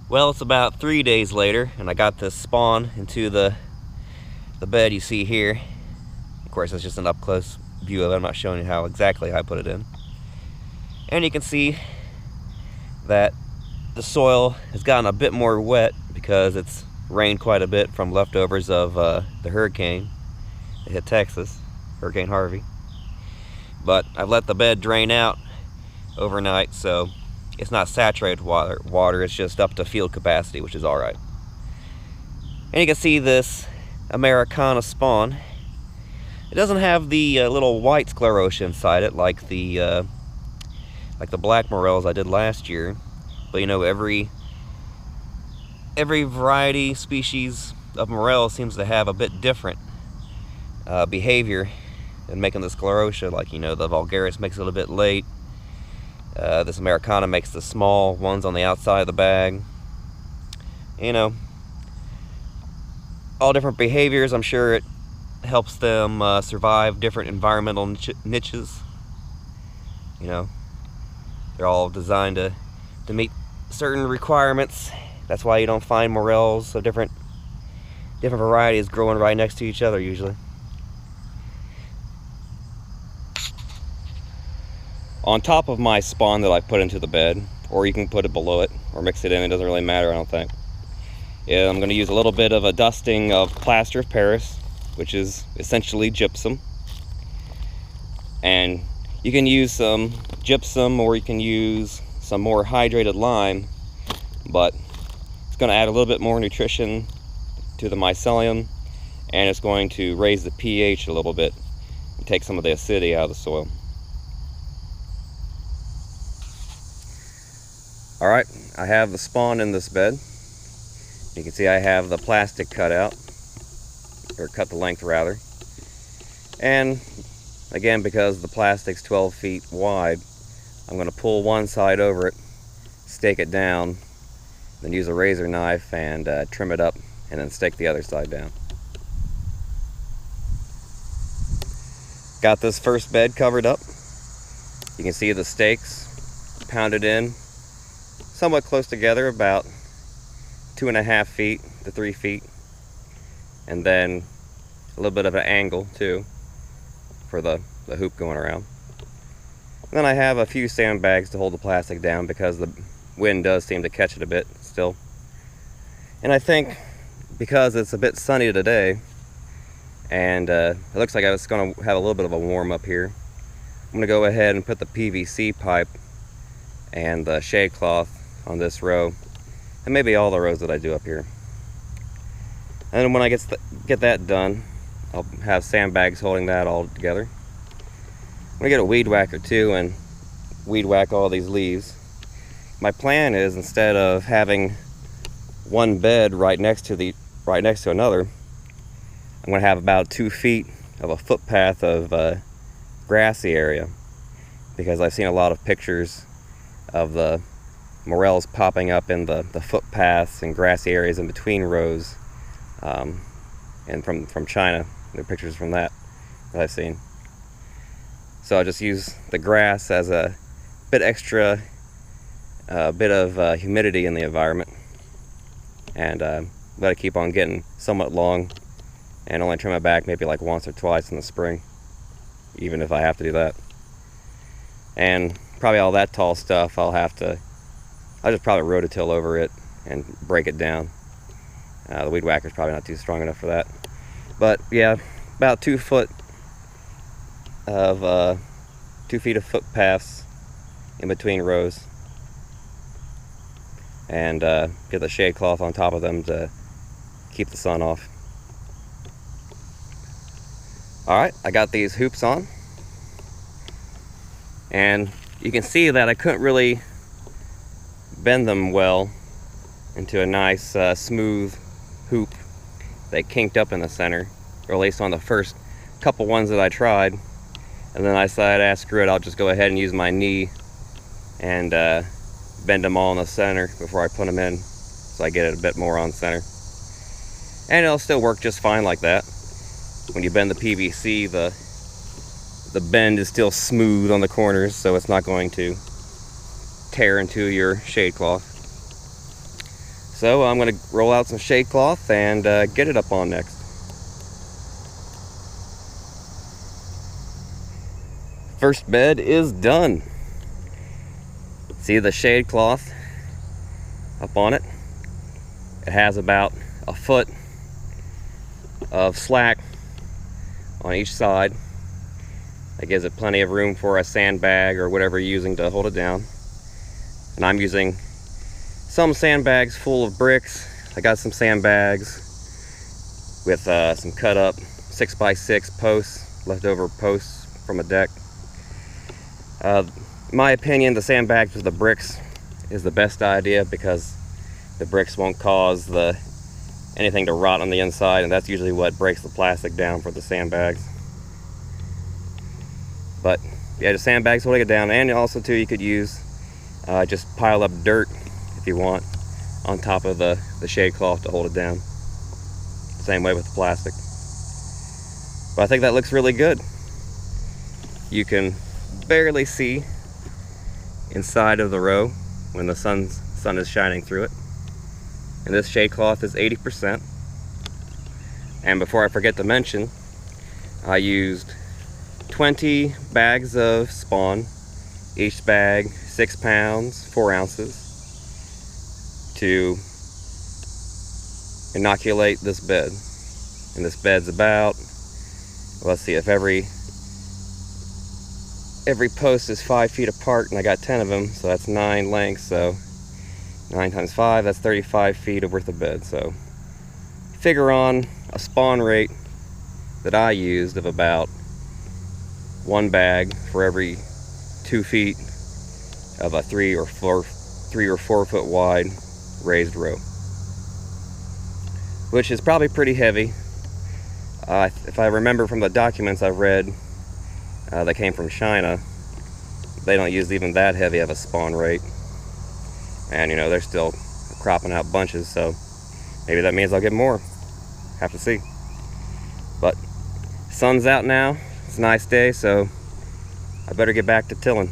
Well, it's about 3 days later, and I got this spawn into the bed you see here. Of course, it's just an up-close view of it. I'm not showing you how exactly I put it in. And you can see that the soil has gotten a bit more wet because it's rained quite a bit from leftovers of the hurricane that hit Texas, Hurricane Harvey. But I've let the bed drain out overnight, so it's not saturated water, it's just up to field capacity, which is alright. And you can see this Americana spawn. It doesn't have the little white sclerotia inside it like the black morels I did last year, but you know, every variety species of morel seems to have a bit different behavior in making the sclerotia. Like, you know, the vulgaris makes it a bit late. This americana makes the small ones on the outside of the bag. You know, all different behaviors. I'm sure it helps them survive different environmental niches. You know, they're all designed to meet certain requirements. That's why you don't find morels of different varieties growing right next to each other usually. On top of my spawn that I put into the bed, or you can put it below it or mix it in, it doesn't really matter, I don't think. Yeah, I'm going to use a little bit of a dusting of plaster of Paris, which is essentially gypsum. And you can use some gypsum or you can use some more hydrated lime, but it's going to add a little bit more nutrition to the mycelium, and it's going to raise the pH a little bit and take some of the acidity out of the soil. Alright, I have the spawn in this bed. You can see I have the plastic cut out, or cut the length rather. And again, because the plastic's 12 feet wide, I'm going to pull one side over it, stake it down, then use a razor knife and trim it up, and then stake the other side down. Got this first bed covered up. You can see the stakes pounded in somewhat close together, about 2.5 feet to 3 feet, and then a little bit of an angle too for the hoop going around. And then I have a few sandbags to hold the plastic down because the wind does seem to catch it a bit still. And I think because it's a bit sunny today, and it looks like I was going to have a little bit of a warm up here, I'm going to go ahead and put the PVC pipe and the shade cloth on this row, and maybe all the rows that I do up here. And when I get that done, I'll have sandbags holding that all together. I'm going to get a weed whacker too and weed whack all these leaves. My plan is, instead of having one bed right next to another, I'm going to have about 2 feet of a footpath of grassy area, because I've seen a lot of pictures of the morels popping up in the footpaths and grassy areas in between rows, and from China. There are pictures from that I've seen. So I just use the grass as a bit extra, bit of humidity in the environment, and let it keep on getting somewhat long, and only trim it back maybe like once or twice in the spring, even if I have to do that. And probably all that tall stuff I'll just probably rototill over it and break it down. The weed whacker's probably not too strong enough for that. But yeah, about 2 feet of footpaths in between rows, and get the shade cloth on top of them to keep the sun off. Alright, I got these hoops on, and you can see that I couldn't really bend them well into a nice smooth hoop. They kinked up in the center, or at least on the first couple ones that I tried, and then I decided, screw it, I'll just go ahead and use my knee and bend them all in the center before I put them in, so I get it a bit more on center. And it'll still work just fine like that. When you bend the PVC, the bend is still smooth on the corners, so it's not going to tear into your shade cloth. So I'm going to roll out some shade cloth and get it up on next. First bed is done. See the shade cloth up on it? It has about a foot of slack on each side. That gives it plenty of room for a sandbag or whatever you're using to hold it down. And I'm using some sandbags full of bricks. I got some sandbags with some cut up 6x6 posts, leftover posts from a deck. In my opinion, the sandbags with the bricks is the best idea because the bricks won't cause anything to rot on the inside, and that's usually what breaks the plastic down for the sandbags. But yeah, the sandbags holding it down, and also too you could use just pile up dirt if you want on top of the shade cloth to hold it down. Same way with the plastic. But I think that looks really good. You can barely see inside of the row when the sun is shining through it. And this shade cloth is 80%. And before I forget to mention, I used 20 bags of spawn, each bag 6 pounds, 4 ounces, to inoculate this bed. And this bed's about, let's see, if every post is 5 feet apart, and I got 10 of them, so that's 9 lengths, so 9 times 5, that's 35 feet worth of bed. So figure on a spawn rate that I used of about 1 bag for every 2 feet of a 3 or 4 foot wide raised row, which is probably pretty heavy. If I remember from the documents I've read that came from China, they don't use even that heavy of a spawn rate. And you know, they're still cropping out bunches, so maybe that means I'll get more. Have to see. But sun's out now. It's a nice day, so I better get back to tilling.